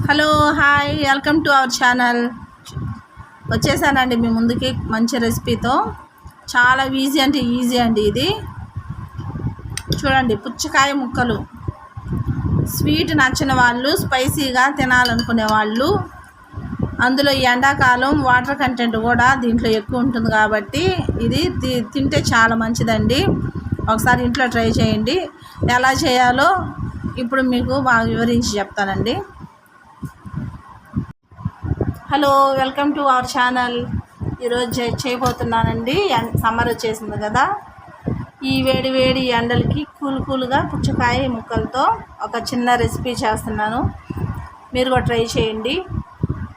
Hello hi welcome to our channel. వచ్చేసానండి మీ ముందుకి మంచి రెసిపీతో. చాలా ఈజీ అంటే ఈజీ అండి ఇది. చూడండి, పుచ్చకాయ ముక్కలు. స్వీట్ నచ్చిన వాళ్ళు, స్పైసీగా తినాలనుకునే వాళ్ళు, అందులో ఈ ఎండాకాలం వాటర్ కంటెంట్ కూడా దీంట్లో ఎక్కువ ఉంటుంది కాబట్టి ఇది తింటే చాలా మంచిదండి. ఒకసారి ఇంట్లో ట్రై చేయండి. ఎలా చేయాలో ఇప్పుడు మీకు బాగా వివరించి చెప్తానండి. Hello welcome to our channel. ఈరోజు చేయబోతున్నానండి. సమ్మర్ వచ్చేసింది కదా, ఈ వేడి వేడి ఎండలకి కూల్గా పుచ్చకాయ ముక్కలతో ఒక చిన్న రెసిపీ చేస్తున్నాను. మీరు కూడా ట్రై చేయండి.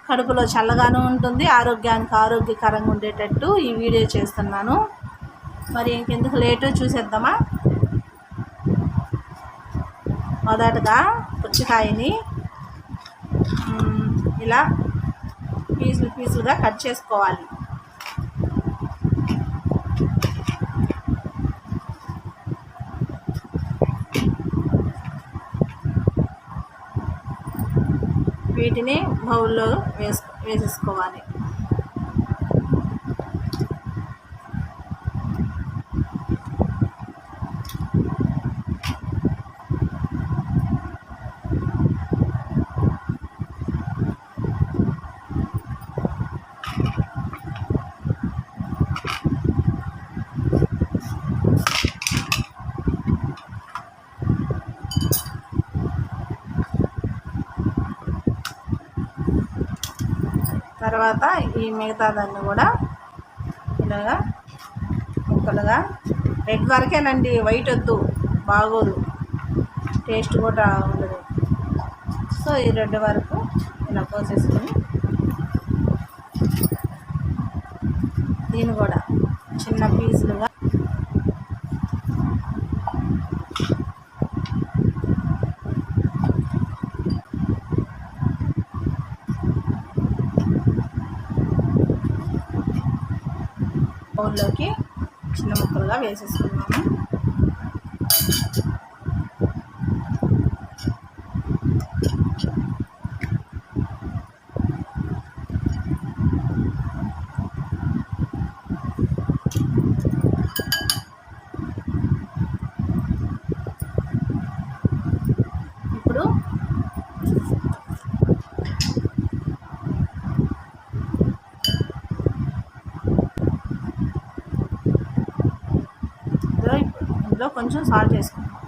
కడుపులో చల్లగాను ఉంటుంది, ఆరోగ్యానికి ఆరోగ్యకరంగా ఉండేటట్టు ఈ వీడియో చేస్తున్నాను. మరి ఇంకెందుకు లేటు, చూసేద్దామా. మొదటగా పుచ్చకాయని ఇలా పీసులుగా కట్ చేసుకోవాలి. వీటిని బౌల్లో వేసేసుకోవాలి. తర్వాత ఈ మిగతా దాన్ని కూడా ఇలాగా ముక్కలుగా, రెడ్ వరకేనండి, వైట్ వద్దు, బాగోదు, టేస్ట్ కూడా ఉండదు. సో ఈ రెడ్ వరకు ఇలా కోసేసుకొని దీన్ని కూడా చిన్న పీసులుగా బౌల్లోకి చిన్న ముక్కలుగా వేసేసుకున్నాము. ఇప్పుడు ఇందులో కొంచెం సాల్ట్ వేసుకుంటాం.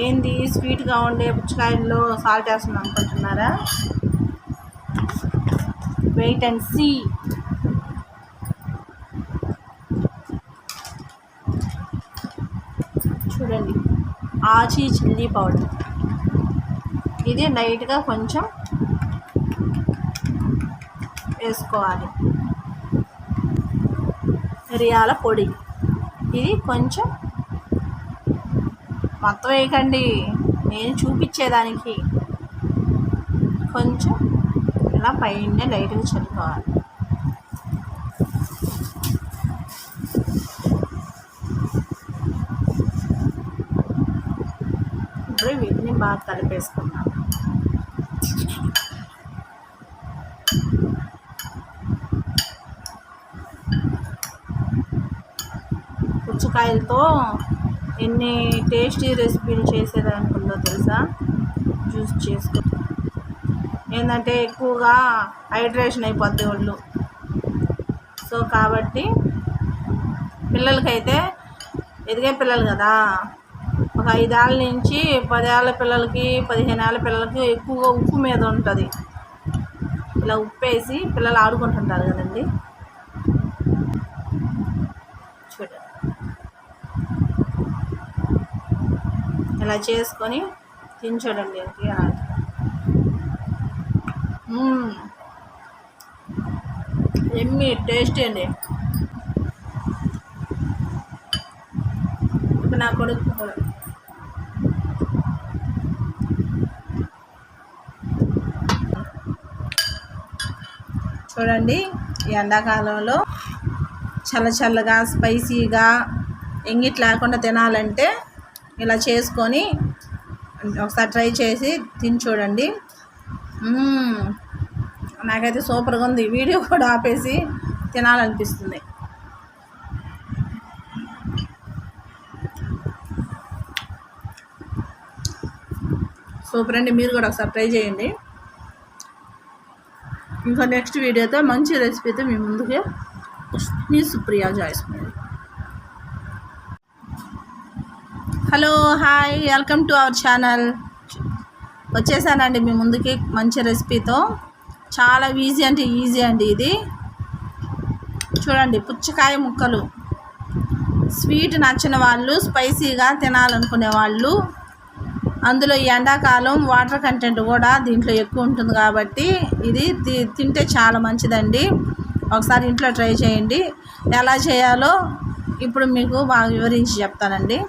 ఏంది స్వీట్గా ఉండే పుచ్చకాయల్లో సాల్ట్ వేస్తుంది అనుకుంటున్నారా? Wait and see. చూడండి, ఆచి చిల్లీ పౌడర్, ఇది లైట్గా కొంచెం వేసుకోవాలి. మిరియాల పొడి, ఇది కొంచెం, మొత్తం వేయకండి, నేను చూపించేదానికి. కొంచెం ఇలా పైన లైట్గా చల్లుకోవాలి. ఇప్పుడు వీటిని బాగా కలిపేసుకున్నాం. పుచ్చకాయలతో ఎన్ని టేస్టీ రెసిపీలు చేసేదానికి ఉందో తెలుసా? జ్యూస్ చేసుకో, ఏంటంటే ఎక్కువగా హైడ్రేషన్ అయిపోద్ది ఒళ్ళు. సో కాబట్టి పిల్లలకైతే, ఎదిగే పిల్లలు కదా, ఒక 5 ఏళ్ళ నుంచి 10 ఏళ్ళ పిల్లలకి, 15 ఏళ్ళ పిల్లలకి ఎక్కువగా ఉప్పు మీద ఉంటుంది. ఇలా ఉప్పేసి పిల్లలు ఆడుకుంటుంటారు కదండి. చూడండి, ఇలా చేసుకొని తిని చూడండి. ఎమ్మి టేస్టీ అండి. ఇప్పుడు నా కొడుకు కూడా చూడండి, ఈ ఎండాకాలంలో చల్లగా స్పైసీగా ఎంగిట్ లేకుండా తినాలంటే ఇలా చేసుకొని ఒకసారి ట్రై చేసి తిని చూడండి. నాకైతే సూపర్గా ఉంది. వీడియో కూడా ఆపేసి తినాలనిపిస్తుంది. సూపర్ అండి. మీరు కూడా ఒకసారి ట్రై చేయండి. ఇంకా నెక్స్ట్ వీడియోతో మంచి రెసిపీతో మీ ముందుకే మీ Supriya Joyce. Hello, hi, welcome to our channel. వచ్చేసానండి మీ ముందుకి మంచి రెసిపీతో. చాలా ఈజీ అంటే ఈజీ అండి ఇది. చూడండి, పుచ్చకాయ ముక్కలు. స్వీట్ నచ్చిన వాళ్ళు, స్పైసీగా తినాలనుకునే వాళ్ళు, అందులో ఈ ఎండాకాలం వాటర్ కంటెంట్ కూడా దీంట్లో ఎక్కువ ఉంటుంది కాబట్టి ఇది తింటే చాలా మంచిదండి. ఒకసారి ఇంట్లో ట్రై చేయండి. ఎలా చేయాలో ఇప్పుడు మీకు బాగా వివరించి చెప్తానండి.